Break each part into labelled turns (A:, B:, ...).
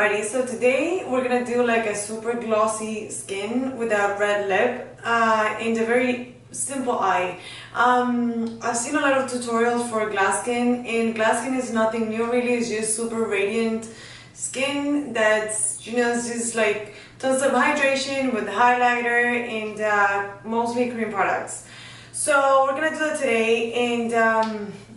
A: everybody, so today we're gonna do like a super glossy skin with a red lip and a very simple eye. I've seen a lot of tutorials for glass skin, and glass skin is nothing new really. It's just super radiant skin that's, you know, it's just like tons of hydration with highlighter and mostly cream products. So we're gonna do that today, and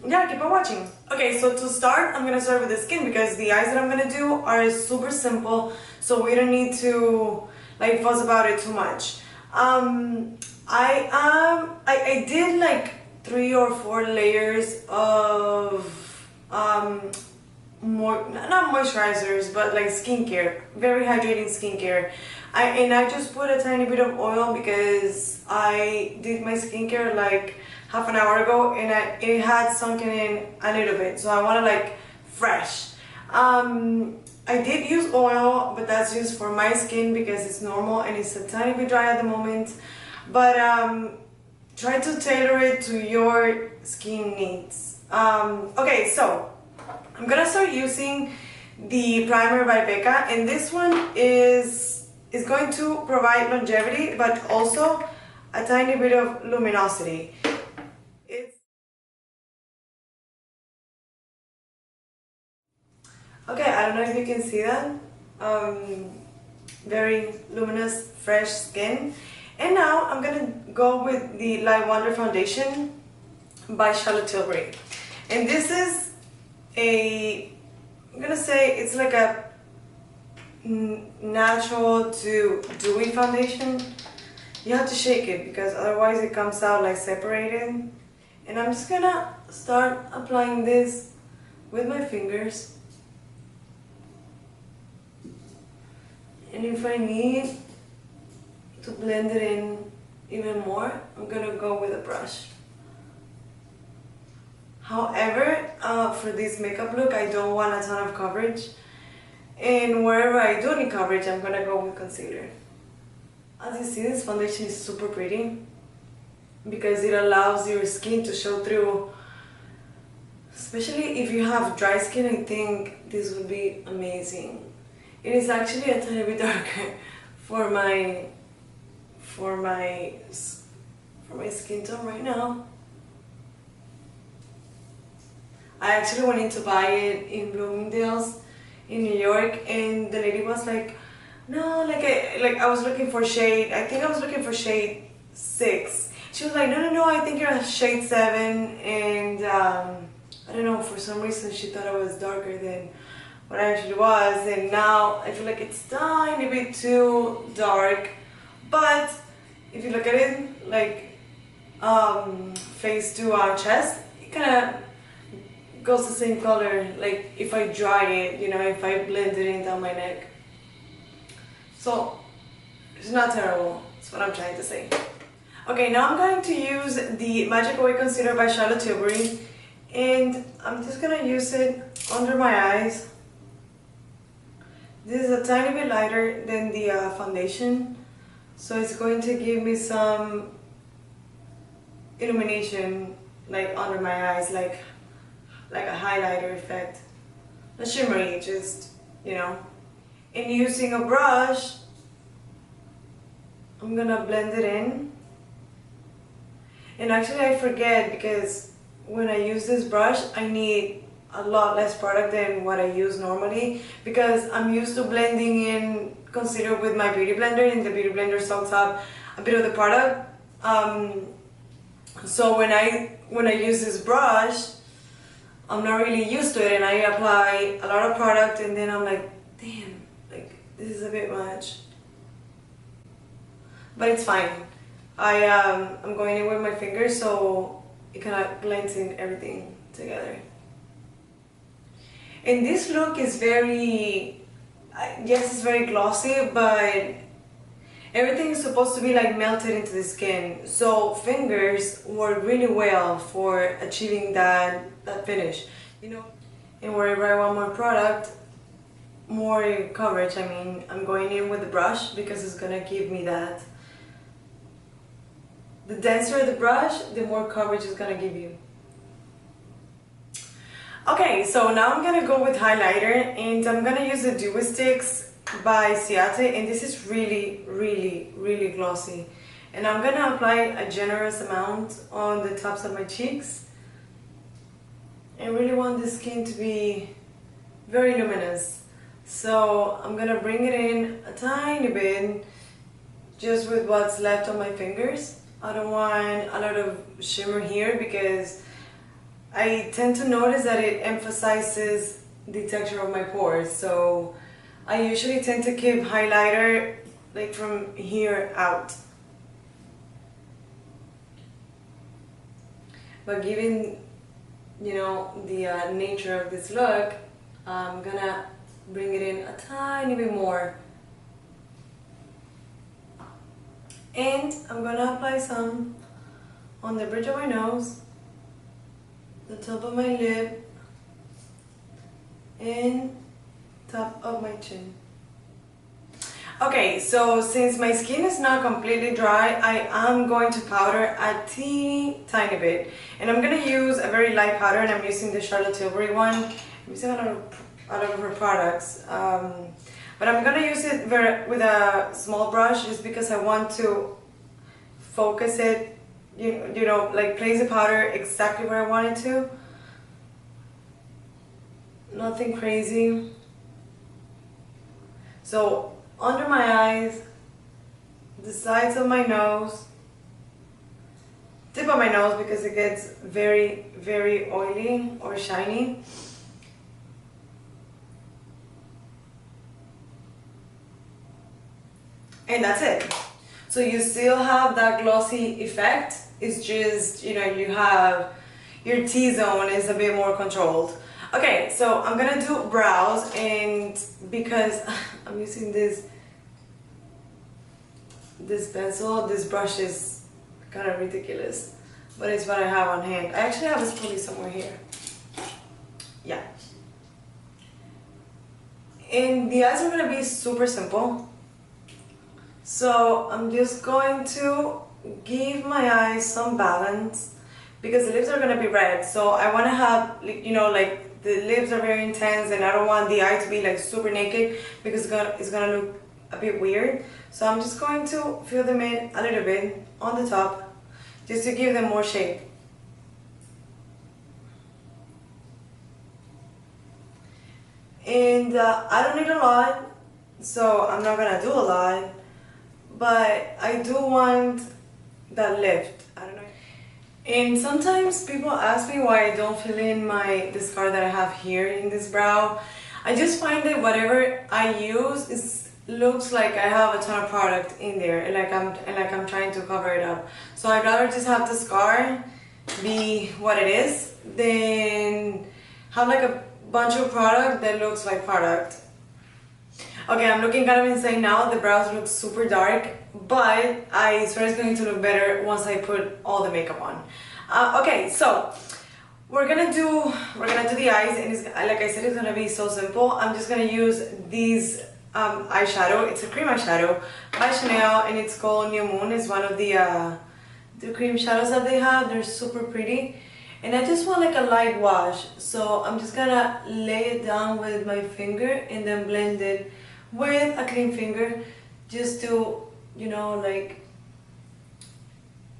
A: yeah, keep on watching. Okay, so to start, I'm gonna start with the skin because the eyes that I'm gonna do are super simple, so we don't need to like fuss about it too much. I did like 3 or 4 layers of not moisturizers, but like skincare, very hydrating skincare. I just put a tiny bit of oil because I did my skincare like half an hour ago, and it had sunken in a little bit, so I want to like fresh. I did use oil, but that's just for my skin because it's normal and it's a tiny bit dry at the moment. But try to tailor it to your skin needs. Okay, so I'm gonna start using the primer by Becca, and this one is going to provide longevity, but also a tiny bit of luminosity. Okay, I don't know if you can see that. Very luminous, fresh skin. And now I'm gonna go with the Light Wonder Foundation by Tilbury. And this is I'm gonna say it's like a natural to dewy foundation. You have to shake it because otherwise it comes out like separated. And I'm just gonna start applying this with my fingers. And if I need to blend it in even more, I'm gonna go with a brush. However, for this makeup look, I don't want a ton of coverage. And wherever I do need coverage, I'm gonna go with concealer. As you see, this foundation is super pretty because it allows your skin to show through. Especially if you have dry skin, I think this would be amazing. It is actually a tiny bit darker for my skin tone right now. I actually went in to buy it in Bloomingdale's in New York, and the lady was like, no, I was looking for shade. I think I was looking for shade 6. She was like, no, I think you're a shade 7, and I don't know, for some reason she thought I was darker than what I actually was, and now I feel like it's tiny bit too dark. But if you look at it like face to our chest, it kind of goes the same color, like if I dry it, you know, if I blend it in down my neck. So it's not terrible, that's what I'm trying to say. Okay, now I'm going to use the Magic Away Concealer by Tilbury, and I'm just gonna use it under my eyes. This is a tiny bit lighter than the foundation, so it's going to give me some illumination like under my eyes, like a highlighter effect. Not shimmery, just, you know. And using a brush, I'm gonna blend it in. And actually I forget, because when I use this brush, I need a lot less product than what I use normally, because I'm used to blending in concealer with my beauty blender, and the beauty blender soaks up a bit of the product. So when I use this brush, I'm not really used to it, and I apply a lot of product, and then I'm like, damn, like this is a bit much. But it's fine. I'm going in with my fingers, so it kind of blends in everything together. And this look is very, yes, it's very glossy, but everything is supposed to be like melted into the skin. So fingers work really well for achieving that finish, you know. And wherever I want more product, more coverage, I mean, I'm going in with the brush because it's gonna give me that. The denser the brush, the more coverage it's gonna give you. Okay, so now I'm gonna go with highlighter, and I'm gonna use the Dewy Stix by Ciate, and this is really glossy. And I'm gonna apply a generous amount on the tops of my cheeks. I really want the skin to be very luminous. So I'm gonna bring it in a tiny bit, just with what's left on my fingers. I don't want a lot of shimmer here because I tend to notice that it emphasizes the texture of my pores. So I usually tend to keep highlighter like from here out. But given, you know, the nature of this look, I'm gonna bring it in a tiny bit more. And I'm gonna apply some on the bridge of my nose, the top of my lip, and top of my chin. Okay, so since my skin is not completely dry, I am going to powder a teeny tiny bit. And I'm going to use a very light powder, and I'm using the Charlotte Tilbury one. I'm using a lot of her products. But I'm going to use it with a small brush just because I want to focus it, you know, like place the powder exactly where I want it to. Nothing crazy. So under my eyes, the sides of my nose, tip of my nose because it gets very oily or shiny. And that's it. So you still have that glossy effect. It's just, you know, you have your T-zone is a bit more controlled. Okay, so I'm gonna do brows, and because I'm using this pencil, this brush is kind of ridiculous, but it's what I have on hand. I actually have a spoolie somewhere here. Yeah. And the eyes are gonna be super simple. So I'm just going to give my eyes some balance because the lips are gonna be red. So I wanna have, you know, like the lips are very intense, and I don't want the eye to be like super naked because it's gonna look a bit weird. So I'm just going to fill them in a little bit on the top just to give them more shape. And I don't need a lot, so I'm not gonna do a lot, but I do want that lift. I don't know. And sometimes people ask me why I don't fill in the scar that I have here in this brow. I just find that whatever I use looks like I have a ton of product in there, and like I'm trying to cover it up. So I'd rather just have the scar be what it is than have like a bunch of product that looks like product. Okay, I'm looking kind of insane now. The brows look super dark, but I swear it's going to look better once I put all the makeup on. Okay, so we're gonna do the eyes, and it's, like I said, it's gonna be so simple. I'm just gonna use these eyeshadow. It's a cream eyeshadow by Chanel, and it's called New Moon. It's one of the cream shadows that they have. They're super pretty, and I just want like a light wash. So I'm just gonna lay it down with my finger and then blend it with a clean finger, just to, you know, like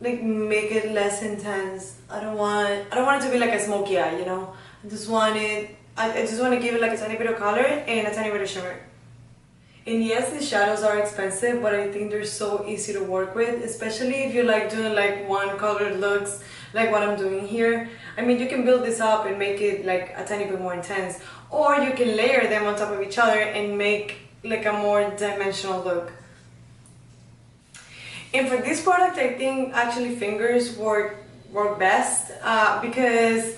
A: make it less intense. I don't want it to be like a smoky eye, you know. I just want to give it like a tiny bit of color and a tiny bit of shimmer. And yes, the shadows are expensive, but I think they're so easy to work with, especially if you like doing like one colored looks like what I'm doing here. I mean, you can build this up and make it like a tiny bit more intense, or you can layer them on top of each other and make like a more dimensional look. And for this product, I think actually fingers work best because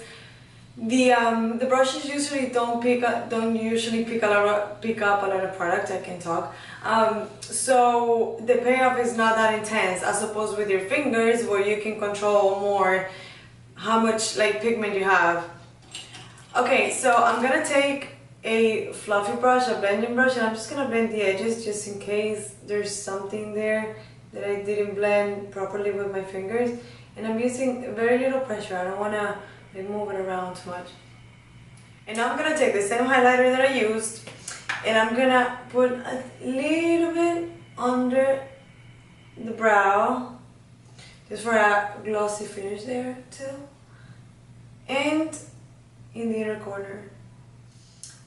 A: the brushes usually don't pick up a lot of product. I can talk. So the payoff is not that intense as opposed with your fingers, where you can control more how much like pigment you have. Okay, so I'm gonna take a fluffy brush, a blending brush, and I'm just gonna blend the edges just in case there's something there that I didn't blend properly with my fingers. And I'm using very little pressure. I don't wanna like move it around too much. And now I'm gonna take the same highlighter that I used and I'm gonna put a little bit under the brow, just for a glossy finish there too, and in the inner corner.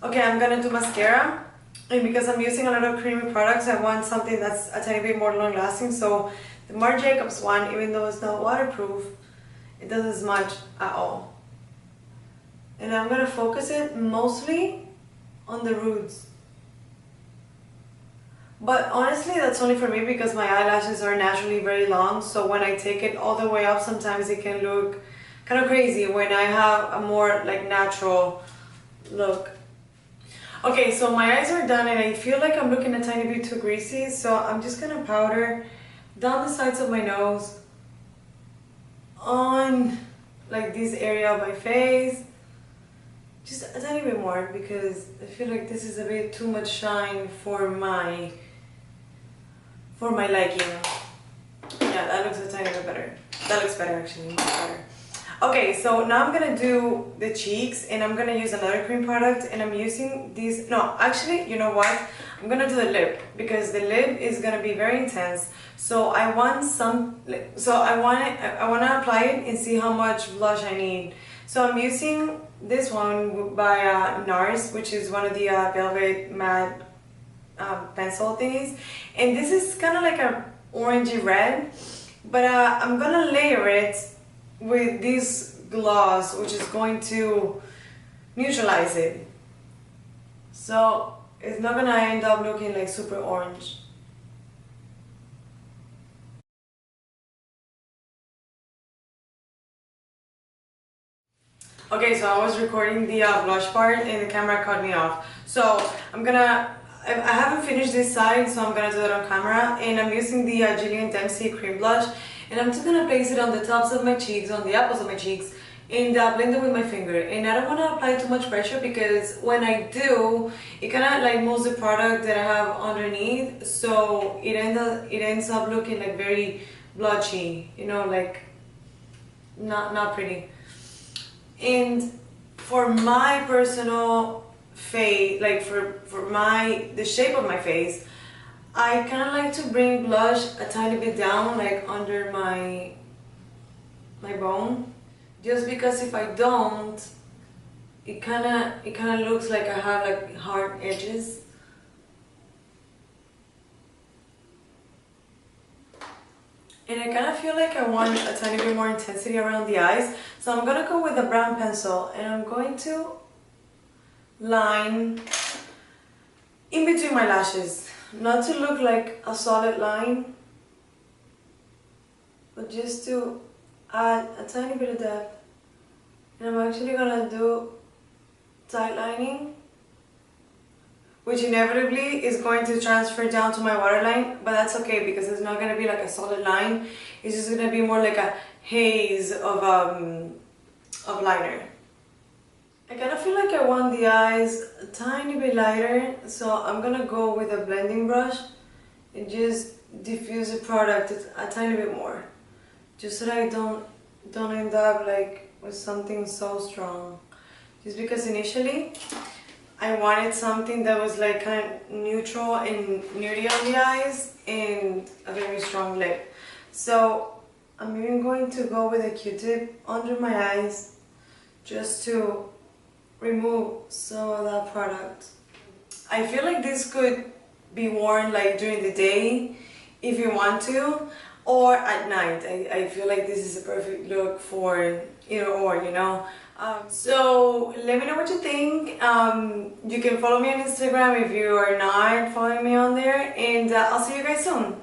A: Okay, I'm gonna do mascara, and because I'm using a lot of creamy products, I want something that's a tiny bit more long lasting. So the Marc Jacobs one, even though it's not waterproof, it doesn't smudge at all. And I'm gonna focus it mostly on the roots. But honestly, that's only for me because my eyelashes are naturally very long. So when I take it all the way up, sometimes it can look kind of crazy when I have a more like natural look. Okay, so my eyes are done and I feel like I'm looking a tiny bit too greasy. So I'm just gonna powder down the sides of my nose, on like this area of my face. Just a tiny bit more because I feel like this is a bit too much shine for my liking. Yeah, that looks a tiny bit better. That looks better actually, much better. Okay, so now I'm gonna do the cheeks and I'm gonna use another cream product and I'm using these. No, actually, you know what? I'm gonna do the lip because the lip is gonna be very intense. So I want I wanna apply it and see how much blush I need. So I'm using this one by NARS, which is one of the velvet matte pencil thingies, and this is kind of like a orangey red, but I'm gonna layer it with this gloss, which is going to neutralize it, so it's not gonna end up looking like super orange. Okay, so I was recording the blush part and the camera cut me off, so I haven't finished this side, so I'm gonna do it on camera, and I'm using the Gillian Dempsey cream blush, and I'm just gonna place it on the tops of my cheeks, on the apples of my cheeks, and blend it with my finger. And I don't want to apply too much pressure because when I do, it kind of like moves the product that I have underneath, so it ends up looking like very blotchy, you know, like not pretty. And for my personal face, like for the shape of my face, I kind of like to bring blush a tiny bit down, like under my bone, just because if I don't, it kind of looks like I have like hard edges. And I kind of feel like I want a tiny bit more intensity around the eyes, so I'm gonna go with a brown pencil and I'm going to line in between my lashes, not to look like a solid line, but just to add a tiny bit of depth. And I'm actually gonna do tight lining, which inevitably is going to transfer down to my waterline, but that's okay because it's not gonna be like a solid line. It's just gonna be more like a haze of liner. I kind of feel like I want the eyes a tiny bit lighter, so I'm gonna go with a blending brush and just diffuse the product a tiny bit more, just so that I don't end up like with something so strong. Just because initially I wanted something that was like kind of neutral and nudie on the eyes and a very strong lip. So I'm even going to go with a Q-tip under my eyes just to remove some of that product. I feel like this could be worn like during the day if you want to, or at night. I feel like this is a perfect look for either or, you know. So let me know what you think. You can follow me on Instagram if you are not following me on there, and I'll see you guys soon.